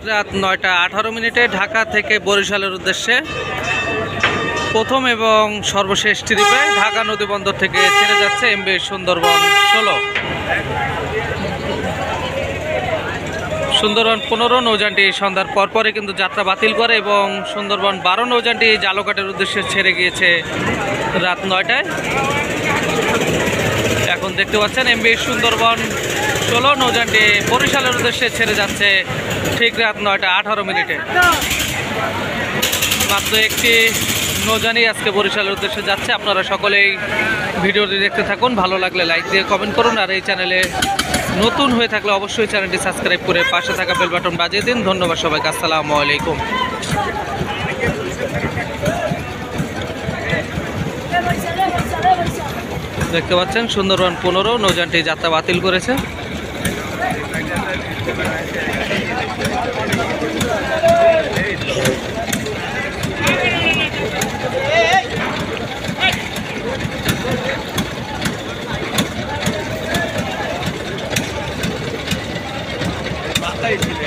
রাত 9:18 ঢাকা থেকে বরিশালের উদ্দেশ্যে প্রথম এবং সর্বশেষ ট্রিপে ঢাকা নদীবন্দর থেকে ছেড়ে যাচ্ছে এমভি সুন্দরবন 16। সুন্দরবন 15 নৌযানটি সন্ধ্যার পরপরই কিন্তু যাত্রা বাতিল করে এবং সুন্দরবন 12 নৌযানটি জালঘাটের উদ্দেশ্যে ছেড়ে গিয়েছে রাত 9টায়। এখন দেখতে পাচ্ছেন এমভি সুন্দরবন 16 নৌযানটি বরিশালের উদ্দেশ্যে ছেড়ে যাচ্ছে ঠিক রাত 9:18। মাত্র একটি নৌযানই আজকে বরিশালের উদ্দেশ্যে যাচ্ছে। আপনারা সকলেই ভিডিওটি দেখতে থাকুন, ভালো লাগলে লাইক দিয়ে কমেন্ট করুন, আর এই চ্যানেলে নতুন হয়ে থাকলে অবশ্যই চ্যানেলটি সাবস্ক্রাইব করে পাশে থাকা বেল বাটন বাজিয়ে দিন। ধন্যবাদ সবাইকে, আসসালামু আলাইকুম। দেখতে পাচ্ছেন সুন্দরবন 15 নৌযানটি যাত্রা বাতিল করেছে। বাতাই ছিল